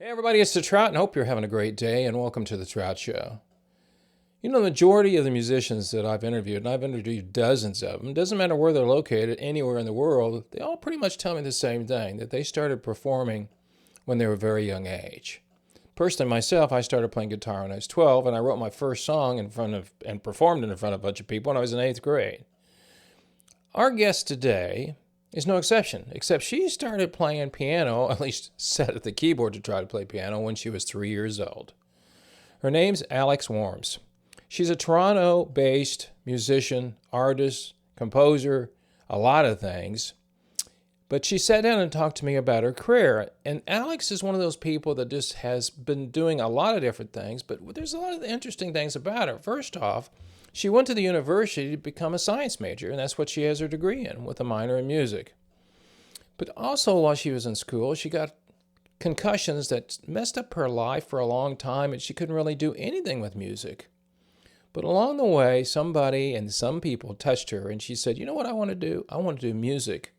Hey everybody, it's the Trout, and I hope you're having a great day, and welcome to the Trout Show. You know, the majority of the musicians that I've interviewed, and I've interviewed dozens of them, doesn't matter where they're located, anywhere in the world, they all pretty much tell me the same thing, that they started performing when they were a very young age. Personally, myself, I started playing guitar when I was 12, and I wrote my first song and performed it in front of a bunch of people when I was in 8th grade. Our guest today is no exception, except she started playing piano, at least sat at the keyboard to try to play piano, when she was 3 years old. Her name's Alex Whorms. She's a Toronto-based musician, artist, composer, a lot of things. But she sat down and talked to me about her career. And Alex is one of those people that just has been doing a lot of different things, but there's a lot of interesting things about her. First off, she went to the university to become a science major, and that's what she has her degree in, with a minor in music. But also while she was in school, she got concussions that messed up her life for a long time, and she couldn't really do anything with music. But along the way, somebody and some people touched her, and she said, you know what I want to do? I want to do music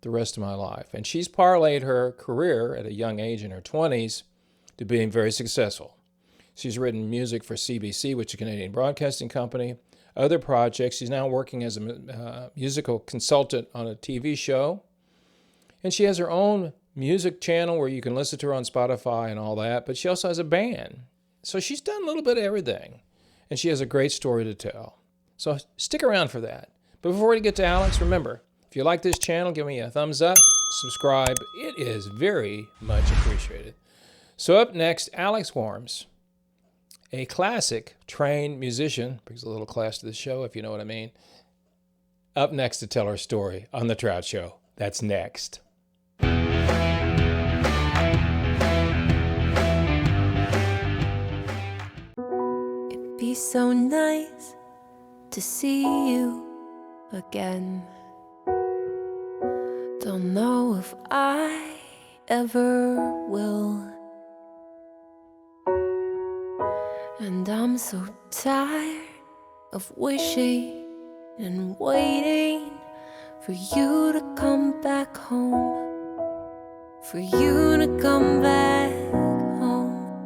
the rest of my life. And she's parlayed her career at a young age in her 20s to being very successful. She's written music for CBC, which is a Canadian broadcasting company, other projects. She's now working as a musical consultant on a TV show. And she has her own music channel where you can listen to her on Spotify and all that. But she also has a band. So she's done a little bit of everything. And she has a great story to tell. So stick around for that. But before we get to Alex, remember, if you like this channel, give me a thumbs up, subscribe. It is very much appreciated. So up next, Alex Whorms, a classic trained musician, brings a little class to the show, if you know what I mean, up next to tell her story on The Trout Show. That's next. It'd be so nice to see you again. Don't know if I ever will. And I'm so tired of wishing and waiting for you to come back home, for you to come back home.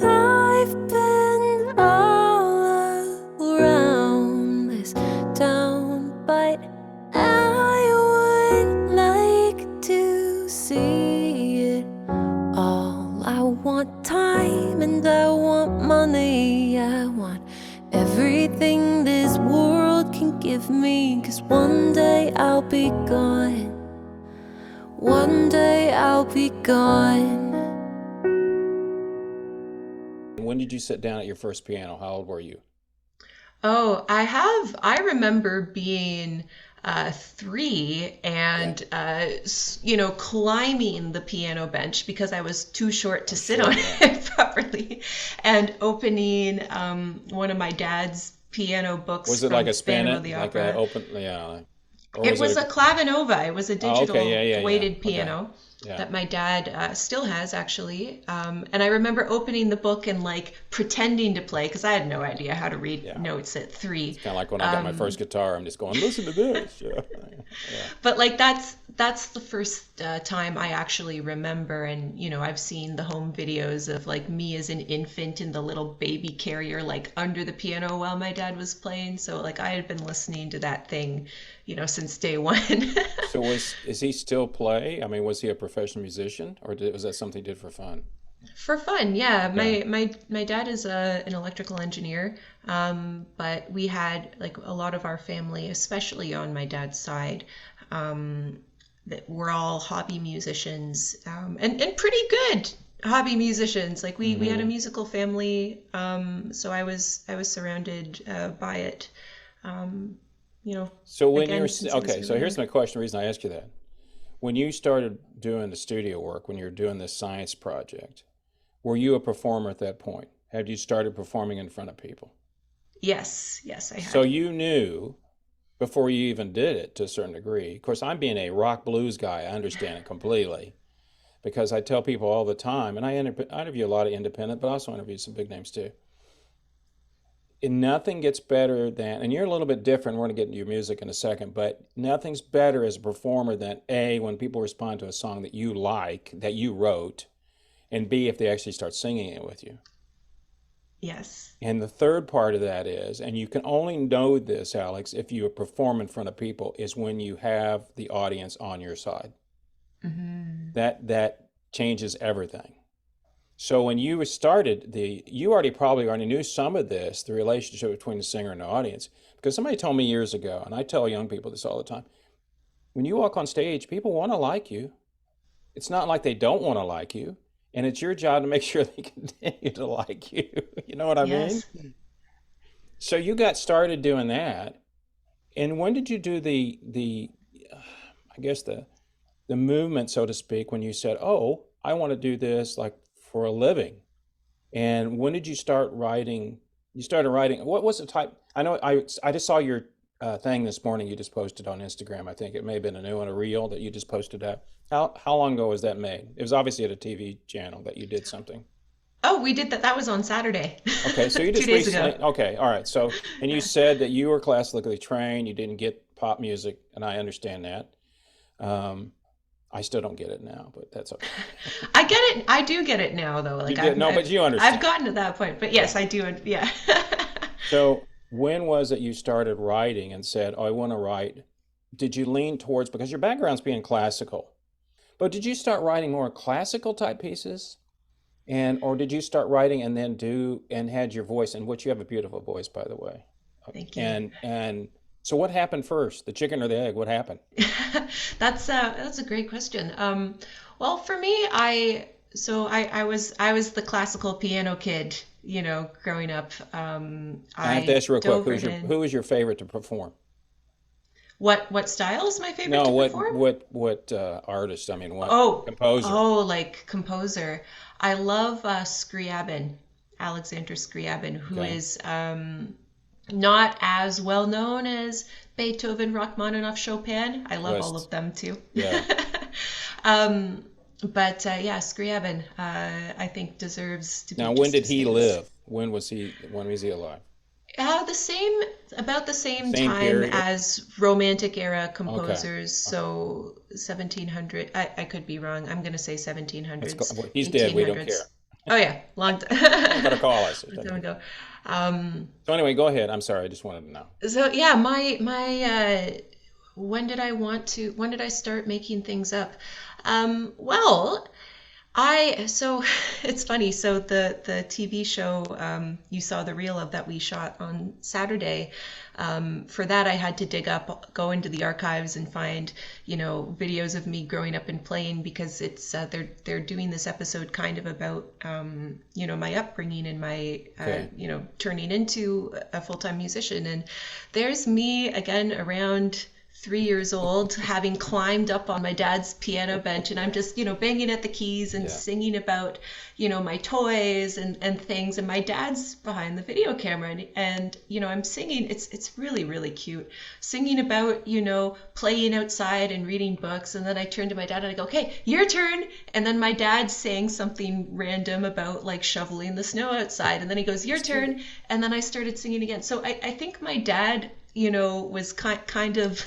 I've been all around this town, but I would like to see it all. I want time and I want money. I want everything this world can give me, 'cause one day I'll be gone. One day I'll be gone. When did you sit down at your first piano? How old were you? Oh, I remember being 3 and, climbing the piano bench because I was too short to sit on it properly, and opening one of my dad's piano books. Was it from like a Phantom of Spanet? the Like Opera. an open, yeah. Or It was a Clavinova. It was a digital yeah. weighted Okay. piano Yeah. that my dad still has, actually. And I remember opening the book and like pretending to play because I had no idea how to read Yeah. notes at 3. Kind of like when I got my first guitar, I'm just going, listen to this. Yeah. But like that's the first time I actually remember, and I've seen the home videos of like me as an infant in the little baby carrier like under the piano while my dad was playing. So like I had been listening to that thing, since day one. So is he still play? I mean, was he a professional musician, or was that something he did for fun? For fun, yeah. Yeah. My dad is an electrical engineer, but we had like a lot of our family, especially on my dad's side, that we're all hobby musicians, and pretty good hobby musicians. Like we had a musical family, so I was surrounded by it. So when Again, you're since I was okay, so really here's young. my question. The reason I ask you that, when you started doing the studio work, when you were doing this science project, were you a performer at that point? Had you started performing in front of people? Yes, I So had. you knew before you even did it to a certain degree. Of course, I'm being a rock blues guy. I understand it completely because I tell people all the time, and I interview a lot of independent, but I also interview some big names too. and nothing gets better than, and you're a little bit different. We're going to get into your music in a second, but nothing's better as a performer than A, when people respond to a song that you like, that you wrote, and B, if they actually start singing it with you. Yes. And the third part of that is, and you can only know this, Alex, if you perform in front of people, is when you have the audience on your side. Hmm. That changes everything. So when you started you already knew some of this, the relationship between the singer and the audience, because somebody told me years ago, and I tell young people this all the time, when you walk on stage, people want to like you. It's not like they don't want to like you, and it's your job to make sure they continue to like you. You know what I mean? Yes. So you got started doing that, and when did you do I guess the movement, so to speak, when you said, "Oh, I want to do this like for a living"? And when did you start writing? You started writing. What was the type? I know I just saw your thing this morning. You just posted on Instagram. I think it may have been a new one, a reel that you just posted up. How long ago was that made? It was obviously at a TV channel that you did something. Oh, we did that. That was on Saturday, Okay, so you 2 days ago. recently. Okay, all right. So, and you said that you were classically trained. You didn't get pop music, and I understand that. Um, I still don't get it now, but that's okay. I get it. I do get it now, though. You Like did no, but you I've understand. gotten to that point. But Yeah. yes, I do. Yeah. So when was it you started writing and said, "Oh, I want to write"? Did you lean towards, because your background's being classical, but did you start writing more classical type pieces? And or did you start writing and then do and had your voice, and which you have a beautiful voice, by the way. Thank you. And so what happened first, the chicken or the egg? What happened? That's a great question. Well, for me, I was the classical piano kid, growing up. I have to I ask you real quick, dove right in. who is your favorite to perform? What style is my favorite No, to perform? what artist? I mean, what Oh, composer? like composer. I love Scriabin, Alexander Scriabin, who Okay, is not as well known as Beethoven, Rachmaninoff, Chopin. I love all list. of them too. Yeah. But yeah, Scriabin, I think deserves to be Now, when just did as he famous. live? When was he alive? The same, about the same Same time period. as Romantic era Okay. composers. Okay. So 1700. I could be wrong. I'm gonna say Let's 1700s, go. Well, he's dead. We don't care. 1800s. Oh yeah, long Don't time, gotta call us. It long doesn't time matter. ago. Um, So anyway, go ahead. I'm sorry. I just wanted to know. so yeah, my when did I start making things up? Well, so it's funny. So the TV show, you saw the reel of that we shot on Saturday. For that, I had to go into the archives and find, videos of me growing up and playing, because it's they're doing this episode kind of about, my upbringing and my Okay. turning into a full-time musician. And there's me again around 3 years old, having climbed up on my dad's piano bench, and I'm just, banging at the keys and Yeah. singing about, my toys and things. And my dad's behind the video camera, and I'm singing. It's really, really cute. Singing about, playing outside and reading books. And then I turn to my dad and I go, "Okay, your turn." And then my dad's saying something random about like shoveling the snow outside. And then he goes, "Your That's cute. turn." And then I started singing again. So I think my dad, was kind of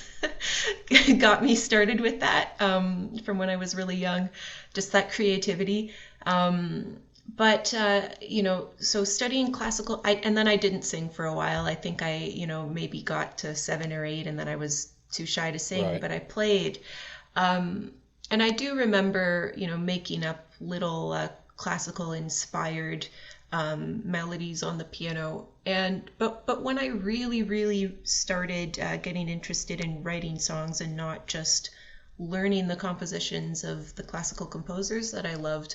got me started with that, from when I was really young, just that creativity. But so studying classical, and then I didn't sing for a while. I think I, maybe got to 7 or 8, and then I was too shy to sing, Right. but I played. Um, and I do remember, making up little classical inspired melodies on the piano. But when I really, really started getting interested in writing songs and not just learning the compositions of the classical composers that I loved,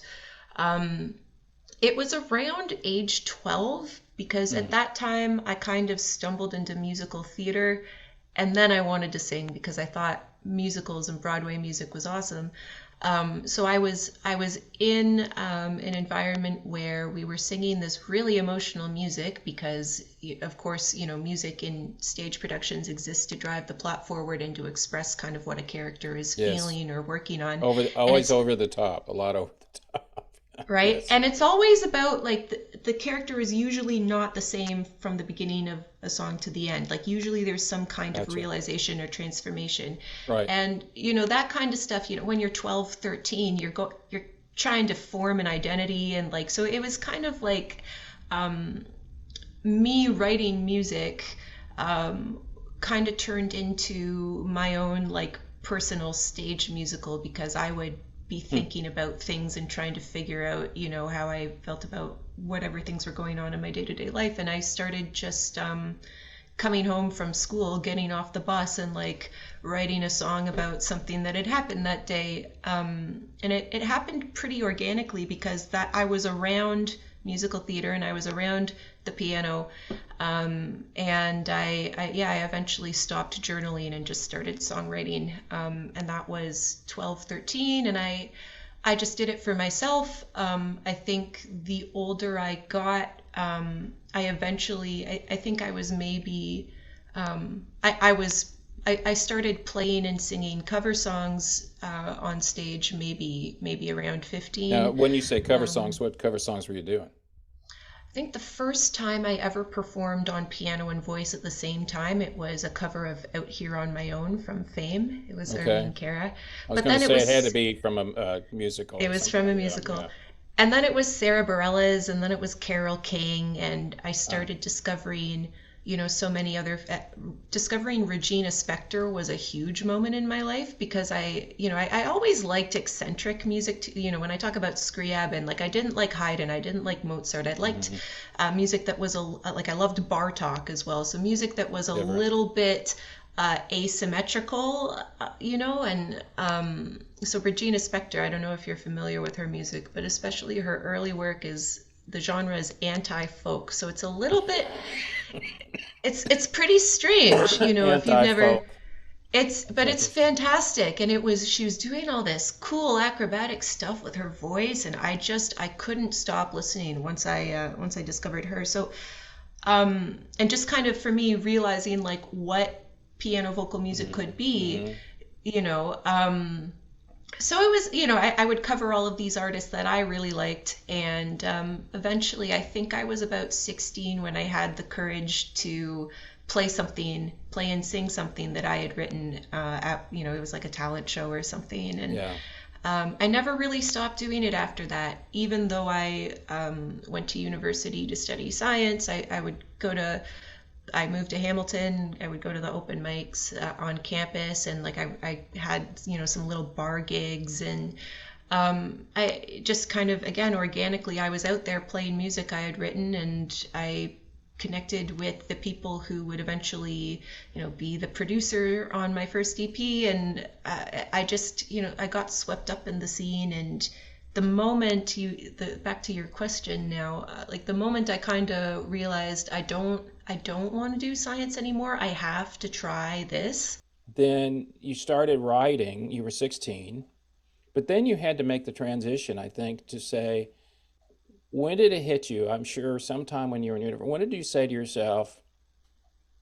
um, it was around age 12, because at Hmm. that time I kind of stumbled into musical theater, and then I wanted to sing because I thought musicals and Broadway music was awesome. So I was in an environment where we were singing this really emotional music, because of course, music in stage productions exists to drive the plot forward and to express kind of what a character is Yes. feeling or working on. Over And always it's over the top. A lot over the top. right, Yes. and it's always about like the character is usually not the same from the beginning of a song to the end. Like usually there's some kind of Gotcha. realization or transformation. Right. And that kind of stuff, when you're 12, 13, you're trying to form an identity, and like, so it was kind of like me writing music kind of turned into my own like personal stage musical, because I would be thinking about things and trying to figure out, how I felt about whatever things were going on in my day-to-day life. And I started just coming home from school, getting off the bus and like writing a song about something that had happened that day. And it happened pretty organically, because that I was around musical theater and I was around the piano. And I eventually stopped journaling and just started songwriting. And that was 12, 13. And I just did it for myself. I think the older I got, I think I was maybe, I started playing and singing cover songs on stage maybe around 15. Now, when you say cover songs, what cover songs were you doing? I think the first time I ever performed on piano and voice at the same time, it was a cover of Out Here on My Own from Fame. It was Okay. Erlene Cara. I was But going then to it say it had to was be from a musical it or was something. from a Yeah, musical. yeah. And then it was Sarah Bareilles, and then it was Carole King, and I Oh, started discovering, so many other, discovering Regina Spektor was a huge moment in my life, because I always liked eccentric music too. When I talk about Scriabin, like I didn't like Haydn, I didn't like Mozart. I liked mhm. music that was like I loved Bartok as well. So music that was a Different. little bit asymmetrical, and so Regina Spektor, I don't know if you're familiar with her music, but especially her early work the genre is anti-folk. So it's a little bit, it's pretty strange, if you've never, Anti-folk. That's but it's interesting. fantastic. And she was doing all this cool acrobatic stuff with her voice, and I couldn't stop listening once I discovered her. So and just kind of for me realizing like what piano vocal music Hmm. could be, Hmm. you know. So it was, I would cover all of these artists that I really liked, and eventually, I think I was about 16 when I had the courage to play and sing something that I had written. It was like a talent show or something, and Yeah. I never really stopped doing it after that. Even though I went to university to study science, I moved to Hamilton. I would go to the open mics on campus, and like I had some little bar gigs, and I just kind of, again, organically, I was out there playing music I had written, and I connected with the people who would eventually be the producer on my first EP. And I just I got swept up in the scene. And the moment back to your question now, like the moment I kind of realized I don't want to do science anymore, I have to try this. Then you started writing, you were 16, but then you had to make the transition, I think, to say, when did it hit you? I'm sure sometime when you were in university, when did you say to yourself,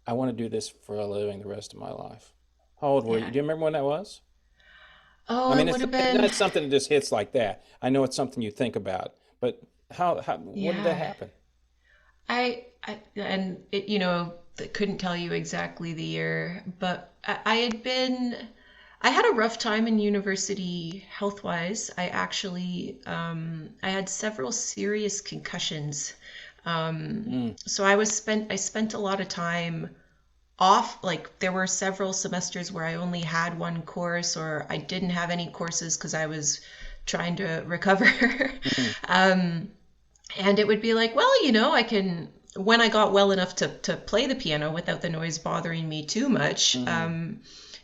I want to do this for a living the rest of my life? How old were you? Yeah. Do you remember when that was? I Oh, it mean, would have it's been, not something that just hits like that. I know it's something you think about, but when did that yeah. happen? And it, I couldn't tell you exactly the year, but I had a rough time in university health wise. I actually, I had several serious concussions. Mm, So I spent a lot of time off. Like there were several semesters where I only had one course, or I didn't have any courses because I was trying to recover. mm, um, and it would be like, well, I can, when I got well enough to play the piano without the noise bothering me too much, mm.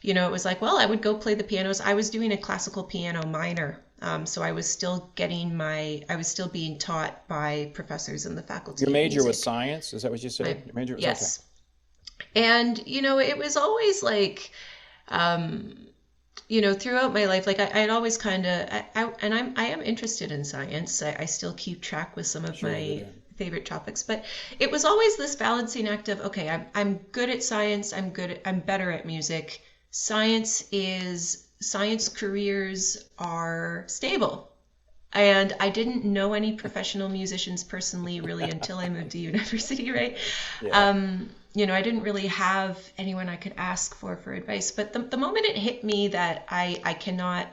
it was like, well, I would go play the pianos. I was doing a classical piano minor. So I was still I was still being taught by professors in the Your faculty of major was music. science? Is that what you My, said? Your major was okay. yes. And, it was always like, um, throughout my life, like I'd always kind of, and I am interested in science. I still keep track with some of Sure you my do. favorite topics, but it was always this balancing act of, okay, I'm good at science. I'm better at music. Science careers are stable. And I didn't know any professional musicians personally really until I moved to university, right? Yeah. I didn't really have anyone I could ask for advice. But the moment it hit me that I cannot,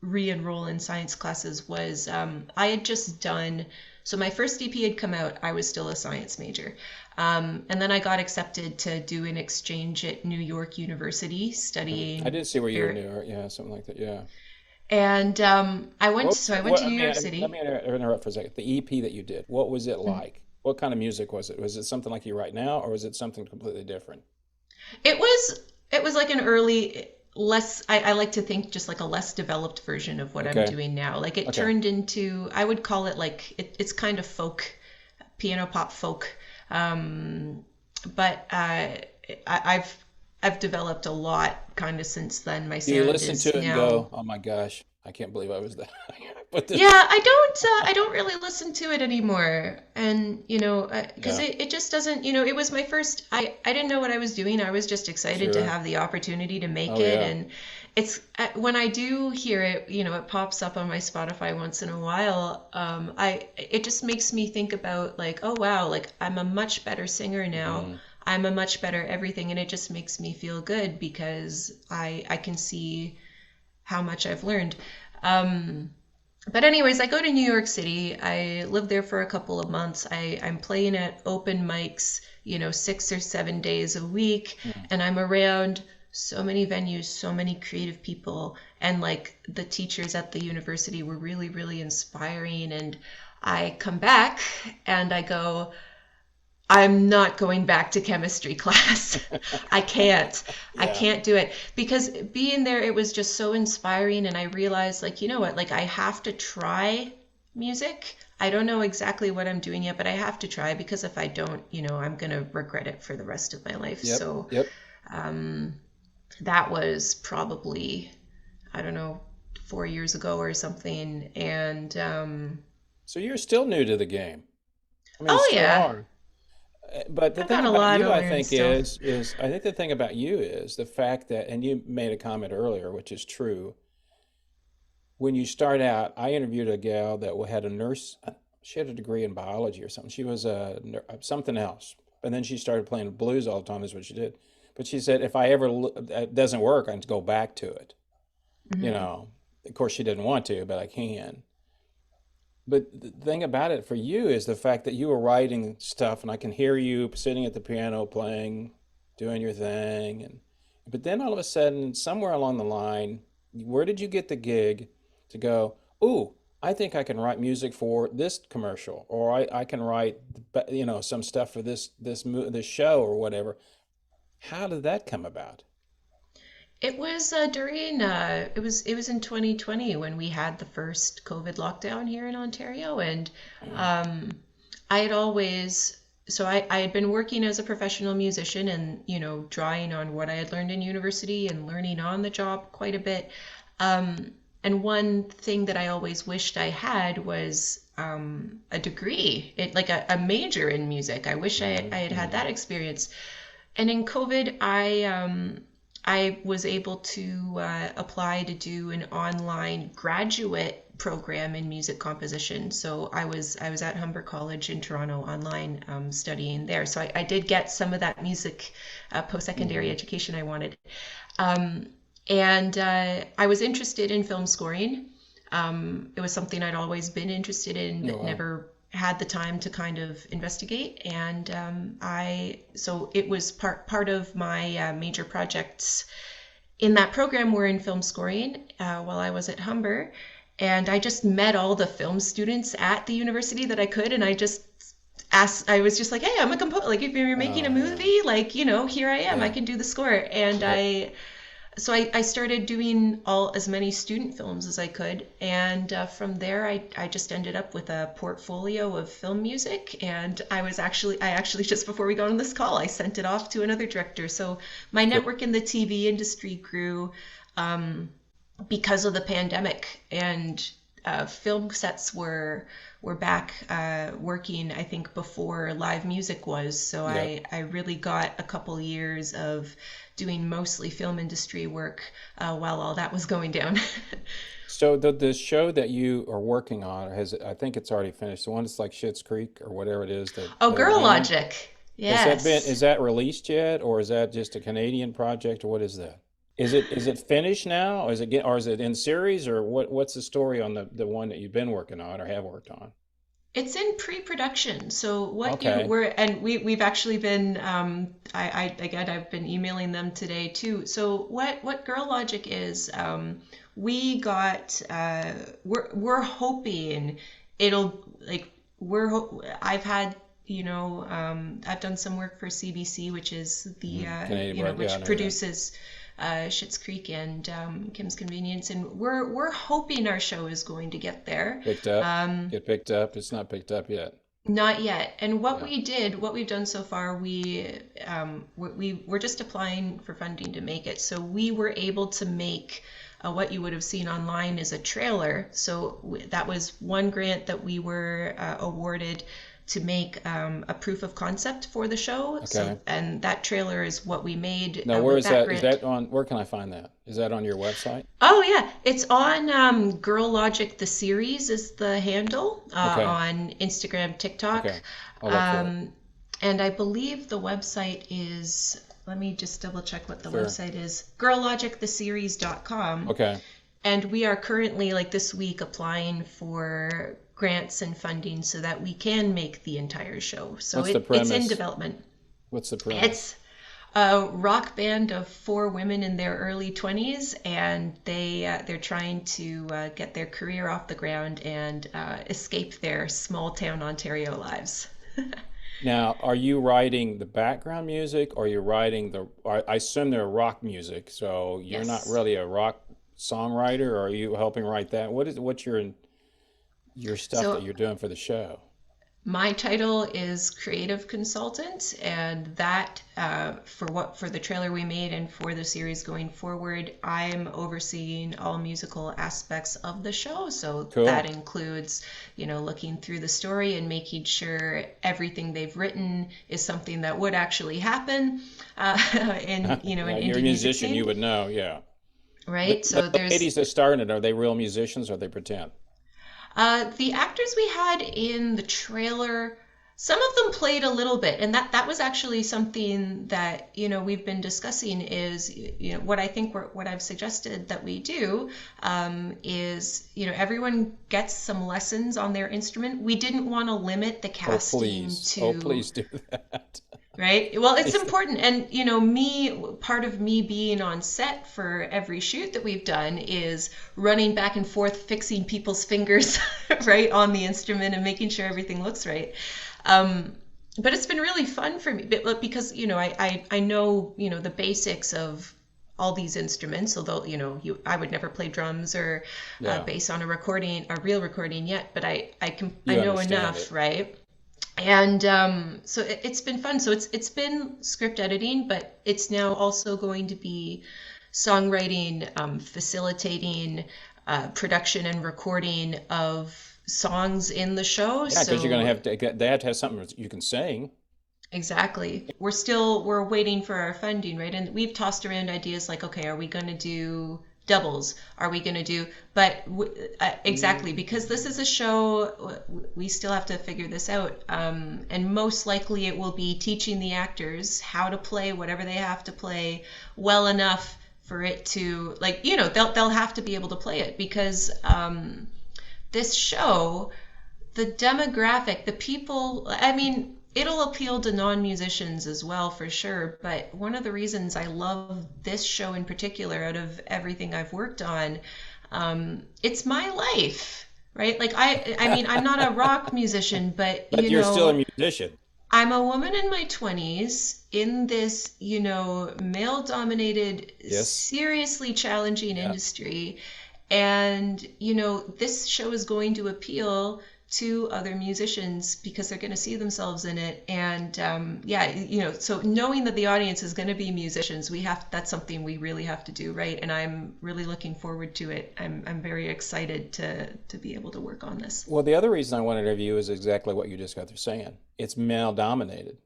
re-enroll in science classes was I had just done, so my first EP had come out, I was still a science major. And then I got accepted to do an exchange at New York University I studying did see where you were in there. New York. Yeah, something like that. Yeah. And What was I it? went What, to New York let City. me interrupt for a second. The EP that you did, what was it like? What kind of music was it? Was it something like you write now, or was it something completely different? It was like an early less I like to think just like a less developed version of what I'm Okay. doing now. Like it Okay. turned into, I would call it like it's kind of folk, piano pop folk. Um, but I've developed a lot kind of since then. My Do you sound listen to is it and now. go, "Oh my gosh, I can't believe I was that." But Yeah, this, I don't really listen to it anymore. And, because yeah, it just doesn't, it was my first, I didn't know what I was doing. I was just excited to sure. have the opportunity to make Oh it. yeah. And it's, when I do hear it, it pops up on my Spotify once in a while. It just makes me think about like, oh wow, like I'm a much better singer now. Mm. I'm a much better everything. And it just makes me feel good because I can see how much I've learned. Um, but anyways, I go to New York City. I live there for a couple of months. I'm playing at open mics, 6 or 7 days a week, Mm. and I'm around so many venues, so many creative people, and like the teachers at the university were really, really inspiring. And I come back and I go, I'm not going back to chemistry class. I can't. I Yeah. can't do it because being there, it was just so inspiring. And I realized, like, you know what? Like, I have to try music. I don't know exactly what I'm doing yet, but I have to try because if I don't, I'm going to regret it for the rest of my life. Yep. So Yep. um, that was probably, I don't know, 4 years ago or something. And So you're still new to the game. I mean, you oh, still yeah, are. But the I've thing got a about lot to you, I learn think, still. is I think the thing about you is the fact that, and you made a comment earlier, which is true. When you start out, I interviewed a gal that had a nurse. She had a degree in biology or something. She was something else, and then she started playing blues all the time. Is what she did. But she said, if I ever it doesn't work, I just go back to it. You Mhm. know, of course, she didn't want to, but I can. But the thing about it for you is the fact that you were writing stuff, and I can hear you sitting at the piano playing, doing your thing, and but then all of a sudden, somewhere along the line, where did you get the gig to go, "Ooh, I think I can write music for this commercial, or I can write, some stuff for this show or whatever." How did that come about? It was during it was in 2020 when we had the first COVID lockdown here in Ontario, and um, I had always I had been working as a professional musician and drawing on what I had learned in university and learning on the job quite a bit. And one thing that I always wished I had was a degree, like a major in music. I wish I had had Mm-hmm. that experience. And in COVID, I was able to apply to do an online graduate program in music composition. So I was at Humber College in Toronto online studying there. So I did get some of that music post-secondary Mm-hmm. education I wanted. Um, and I was interested in film scoring. It was something I'd always been interested in, Oh, but wow. never had the time to kind of investigate. And so it was part of my major projects in that program were in film scoring while I was at Humber. And I just met all the film students at the university that I could, and I just asked. I was just like, "Hey, I'm a composer. Like, if you're making a Oh, yeah. movie, like, here I am. I Yeah. can do the score." And Yep. I started doing as many student films as I could, and from there I just ended up with a portfolio of film music. And I actually just before we got on this call, I sent it off to another director. So my Good. network in the TV industry grew um, because of the pandemic, and film sets were back working, I think, before live music was. So Yep. I really got a couple years of doing mostly film industry work while all that was going down. So the show that you are working on has, I think it's already finished. The one that's like Schitt's Creek or whatever it is, Oh, the Girl women. Logic. Has that been, Yes. is that released yet, or is that just a Canadian project, or what is that? Is it finished now, or is it in series, or what's the story on the one that you've been working on or have worked on? It's in pre-production. So what you Okay. were, and we've actually been, again, I've been emailing them today too. So what Girl Logic is, we got, we're hoping it'll like I've had, I've done some work for CBC, which is the Canadian, right? Yeah, I which know that. produces Schitt's Creek and Kim's Convenience, and we're hoping our show is going to get there. Picked up, Um, get picked up. It's not picked up yet. Not yet. And Yeah. what we've done so far, we're just applying for funding to make it. So we were able to make what you would have seen online is a trailer. So that was one grant that we were awarded to make a proof of concept for the show. So, Okay. and that trailer is what we made Now, where with is that that? Is grant. that on? Where can I find that? Is that on your website? Oh yeah, it's on Girl Logic the series is the handle Okay. on Instagram, TikTok, Okay. I'll look for it. um, and I believe the website is. Let me just double check what the Sure. website is. Girllogictheseries.com, Okay. and we are currently like this week applying for grants and funding so that we can make the entire show. So What's the it's in premise? development. What's the premise? It's a rock band of four women in their early 20s, and they're trying to get their career off the ground and escape their small town Ontario lives. Now, are you writing the background music, or you're writing I assume they're rock music, so you're not Yes. really a rock songwriter, or are you helping write that? What's your stuff that So you're doing for the show? my title is creative consultant, and that for the trailer we made and for the series going forward, I'm overseeing all musical aspects of the show. So that Cool. includes, looking through the story and making sure everything they've written is something that would actually happen in Yeah, an you're a indie music musician, you scene, would know, yeah. right? But So the there's ladies that star in it, are they real musicians, or they pretend? The actors we had in the trailer, some of them played a little bit, and that was actually something that we've been discussing. Is what I think what I've suggested that we do is everyone gets some lessons on their instrument. We didn't want to limit the Oh, casting please. Oh, to please do that. right? Well, it's important. And, part of me being on set for every shoot that we've done is running back and forth, fixing people's fingers, right, on the instrument and making sure everything looks right. Um, but it's been really fun for me because, I know, the basics of all these instruments, although, I would never play drums or Yeah, bass on a real recording yet, but I you know understand enough, it. right? And so it's been fun. So it's been script editing, but it's now also going to be songwriting, facilitating production and recording of songs in the show. Yeah, because you're going to So they have to have something that you can sing. exactly. We're waiting for our funding, right? And we've tossed around ideas like, okay, are we going to do doubles? Are we going to do, but exactly, because this is a show, we still have to figure this out. And most likely it will be teaching the actors how to play whatever they have to play well enough for it to, like, they'll have to be able to play it because this show, the demographic, the people, I mean, it'll appeal to non-musicians as well for sure, but one of the reasons I love this show in particular out of everything I've worked on, it's my life, right? Like I mean, I'm not a rock musician, but But you're still a musician. I'm a woman in my 20s in this, male-dominated, Yes. seriously challenging Yeah. industry. And, this show is going to appeal to other musicians because they're going to see themselves in it. And yeah, so knowing that the audience is going to be musicians, that's something we really have to do, right? And I'm really looking forward to it. I'm very excited to be able to work on this. Well, the other reason I wanted to interview is exactly what you just got through saying. It's male dominated.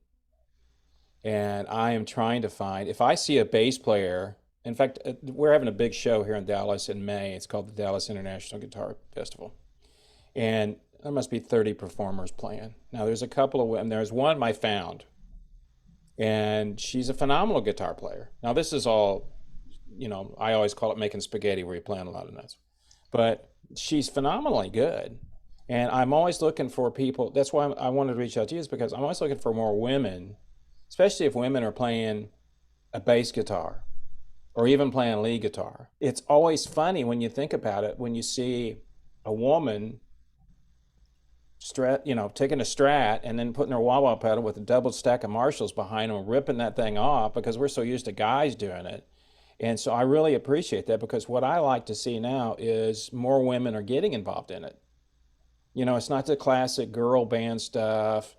And I am trying to find, if I see a bass player In fact, we're having a big show here in Dallas in May. It's called the Dallas International Guitar Festival. And there must be 30 performers playing. Now, there's a couple of women. There's one I found, and she's a phenomenal guitar player. Now, this is all, I always call it making spaghetti where you're playing a lot of notes. But she's phenomenally good. And I'm always looking for people. That's why I wanted to reach out to you, is because I'm always looking for more women, especially if women are playing a bass guitar or even playing lead guitar. It's always funny when you think about it, when you see a woman taking a Strat and then putting her wah-wah pedal with a double stack of Marshalls behind them, ripping that thing off, because we're so used to guys doing it. And so I really appreciate that, because what I like to see now is more women are getting involved in it. It's not the classic girl band stuff,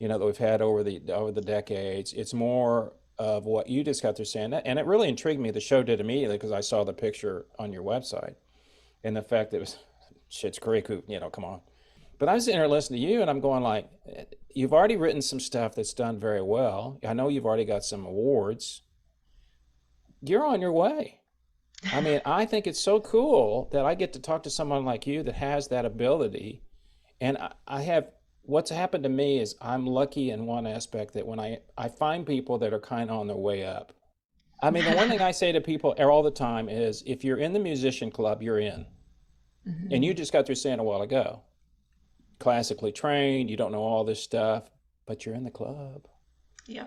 that we've had over the decades. It's more of what you just got through saying. And it really intrigued me. The show did immediately, because I saw the picture on your website and the fact that it was Schitt's Creek, come on. But I was sitting here listening to you, and I'm going like, you've already written some stuff that's done very well. I know you've already got some awards. You're on your way. I mean, I think it's so cool that I get to talk to someone like you that has that ability. And what's happened to me is I'm lucky in one aspect, that when I find people that are kind of on their way up. I mean, the one thing I say to people all the time is, if you're in the musician club, you're in. Mm-hmm. And you just got through saying a while ago, classically trained, you don't know all this stuff, but you're in the club. Yeah.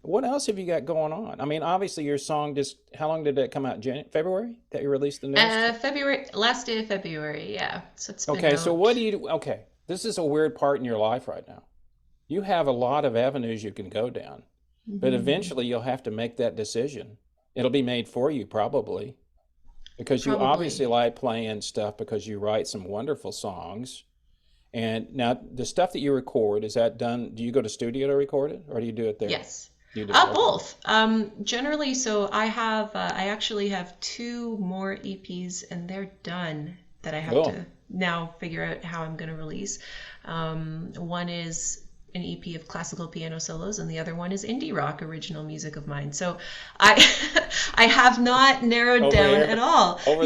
What else have you got going on? I mean, obviously your song how long did it come out? February that you released the newest? February, last day of February, yeah. So it's been okay, out. so what do you do? Okay, this is a weird part in your life right now. You have a lot of avenues you can go down, but eventually you'll have to make that decision. It'll be made for you probably, because you obviously like playing stuff, because you write some wonderful songs. And now the stuff that you record, is that done? Do you go to studio to record it, or do you do it there? Yes. Both. Generally, so I actually have 2 more EPs, and they're done, that I have to now figure out how I'm going to release. One is an EP of classical piano solos, and the other one is indie rock original music of mine. So I have not narrowed down at all. I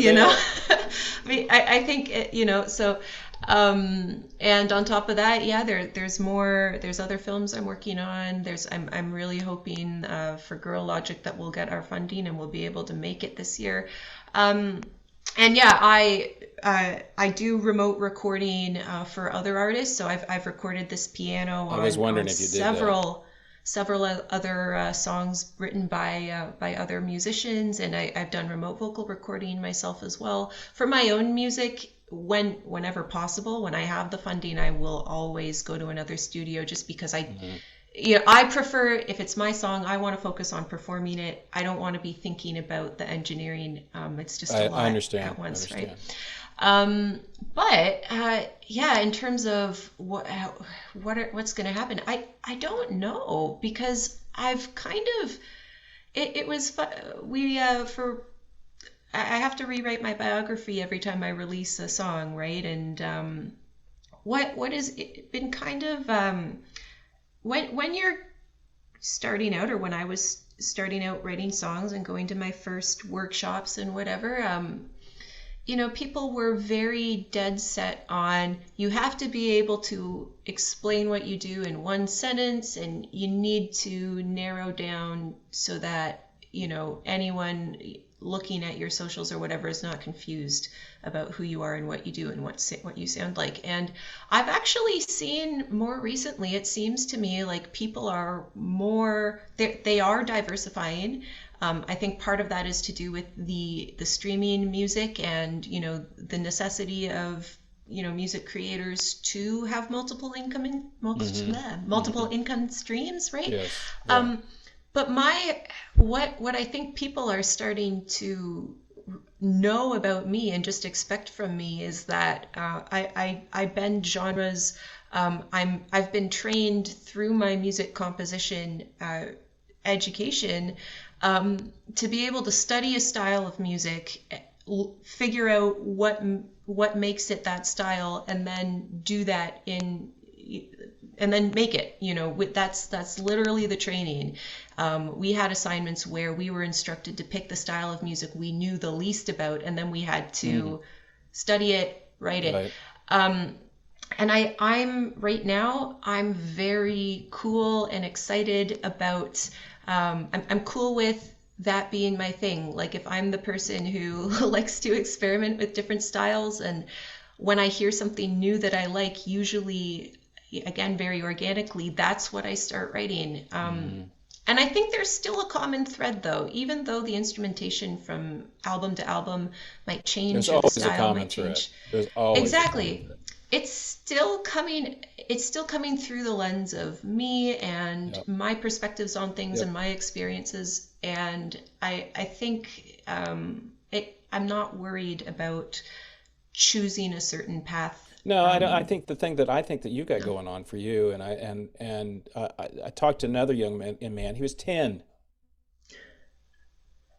mean, I think so. And on top of that, yeah, there's other films I'm working on. I'm really hoping for Girl Logic that we'll get our funding and we'll be able to make it this year. And yeah, I do remote recording for other artists. So I've recorded this piano I was wondering if you did several other songs written by other musicians, and I've done remote vocal recording myself as well. For my own music, whenever possible, when I have the funding, I will always go to another studio, just because I prefer, if it's my song, I want to focus on performing it. I don't want to be thinking about the engineering. It's just a lot at once, right? But yeah, in terms of what's going to happen, I don't know, because I've kind of I have to rewrite my biography every time I release a song, right? And what has it been kind of when you're starting out, or when I was starting out writing songs and going to my first workshops and whatever, people were very dead set on, you have to be able to explain what you do in one sentence, and you need to narrow down so that anyone looking at your socials or whatever is not confused about who you are and what you do and what you sound like. And I've actually seen more recently, it seems to me like people are they are diversifying. I think part of that is to do with the streaming music and the necessity of music creators to have multiple income income streams, right? Yes. But what I think people are starting to know about me and just expect from me is that I bend genres. I've been trained through my music composition education to be able to study a style of music, figure out what makes it that style, and then do that in and then make it, that's literally the training. We had assignments where we were instructed to pick the style of music we knew the least about, and then we had to study it, write it. Right. And I'm right now, I'm very cool and excited about, I'm cool with that being my thing. Like if I'm the person who likes to experiment with different styles, and when I hear something new that I like, usually, again, very organically, that's what I start writing. And I think there's still a common thread, though, even though the instrumentation from album to album might change, There's or the always a style common might thread. change. There's always a Exactly. common thread. It's still coming through the lens of me and my perspectives on things and my experiences. And I think I'm not worried about choosing a certain path. No, I think the thing that I think that you got going on for you, and I talked to another young man. He was 10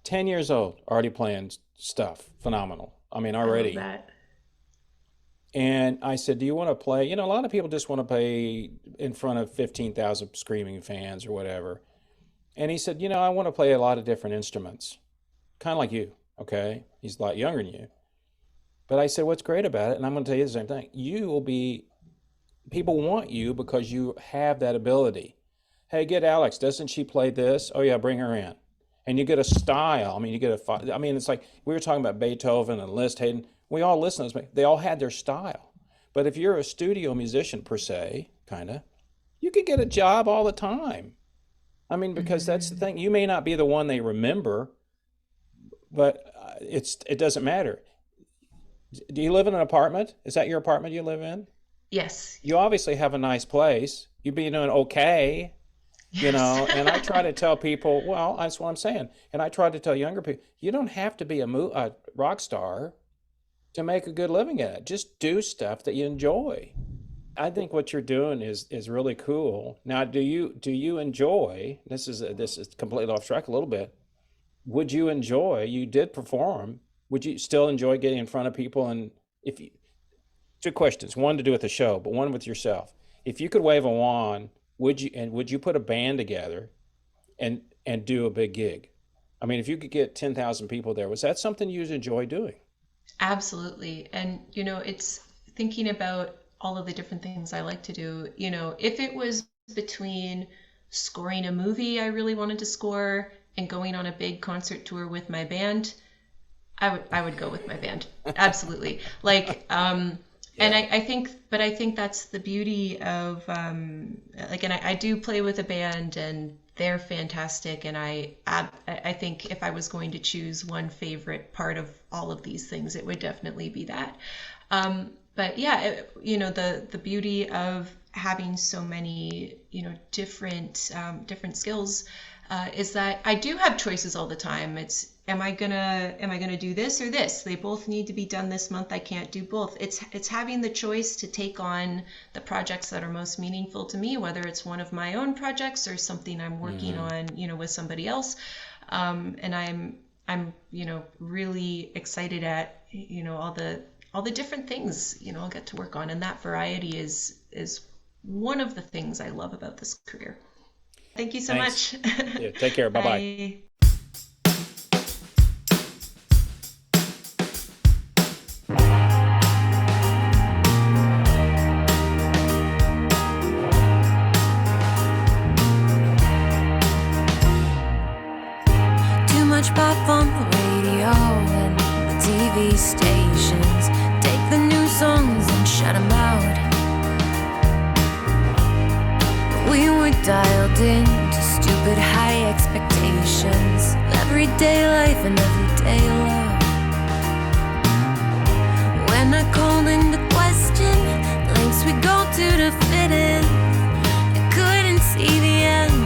years old, already playing stuff, phenomenal. I mean, I love already. that. And I said, "Do you want to play?" A lot of people just want to play in front of 15,000 screaming fans or whatever. And he said, "I want to play a lot of different instruments, kind of like you." Okay, he's a lot younger than you. But I said, "What's great about it?" And I'm going to tell you the same thing. People want you because you have that ability. Hey, get Alex. Doesn't she play this? Oh yeah, bring her in. And you get a style. I mean, it's like we were talking about Beethoven and Liszt, Haydn. We all listen to this. They all had their style. But if you're a studio musician per se, kind of, you could get a job all the time. I mean, because that's the thing. You may not be the one they remember, but it doesn't matter. Do you live in an apartment? Is that your apartment you live in? Yes. You obviously have a nice place. You'd be doing okay, and I try to tell people, well, that's what I'm saying. And I try to tell younger people, you don't have to be a rock star to make a good living at it. Just do stuff that you enjoy. I think what you're doing is really cool. Now, do you enjoy, this is completely off track a little bit. You did perform. Would you still enjoy getting in front of people? And two questions, one to do with the show, but one with yourself. If you could wave a wand, would you put a band together and do a big gig? I mean, if you could get 10,000 people there, was that something you'd enjoy doing? Absolutely. And, it's thinking about all of the different things I like to do. If it was between scoring a movie I really wanted to score and going on a big concert tour with my band, I would go with my band. Absolutely. And I think that's the beauty of, and I do play with a band and they're fantastic. And I think if I was going to choose one favorite part of all of these things, it would definitely be that. But yeah, the beauty of having so many, different skills, is that I do have choices all the time. It's, am I gonna do this or this? They both need to be done this month. I can't do both. It's having the choice to take on the projects that are most meaningful to me, whether it's one of my own projects or something I'm working on, with somebody else. And I'm really excited at, all the different things, I'll get to work on. And that variety is one of the things I love about this career. Thank you so Thanks. much. Yeah, take care. Bye-bye. Bye. Too much pop on the radio and the TV stations. Take the new songs and shut them out. We were dialed in to stupid high expectations. Everyday life and everyday love. When I called into question lengths we go to fit in, I couldn't see the end.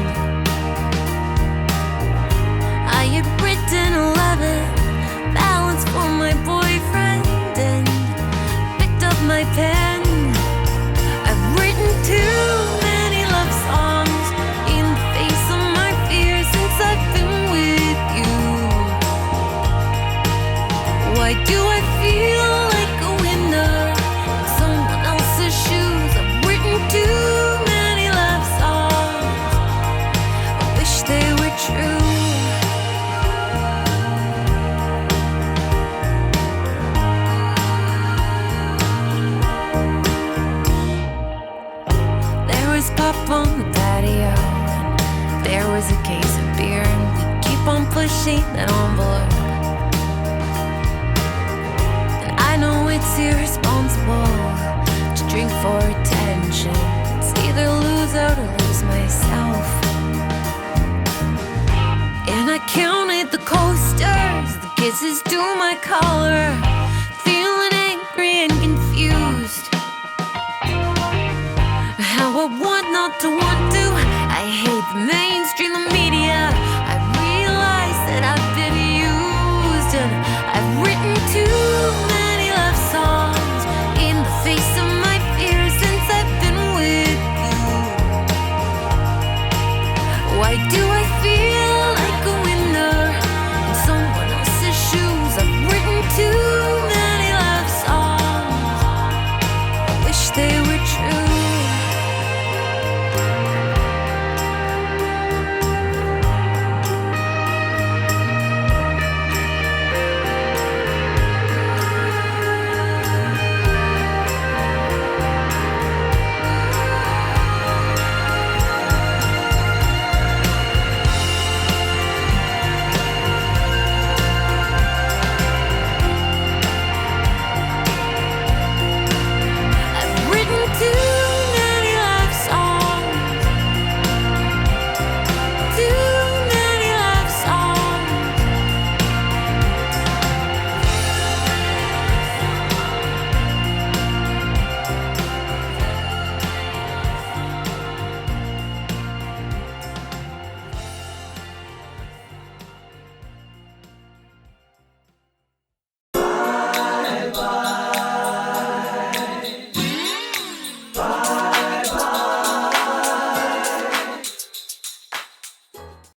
I had written 11 ballads for my boyfriend and picked up my pen. I've written too many love songs in the face of my fears since I've been with you. Why do I feel like a winner in someone else's shoes? I've written too many color, feeling angry and confused. How I want not to want to. I hate the mainstream media. I realize that I've been used, and I've written too many love songs in the face of my fears since I've been with you. Why do I feel like a winner in someone else's shoes? I've written too many love songs. I wish they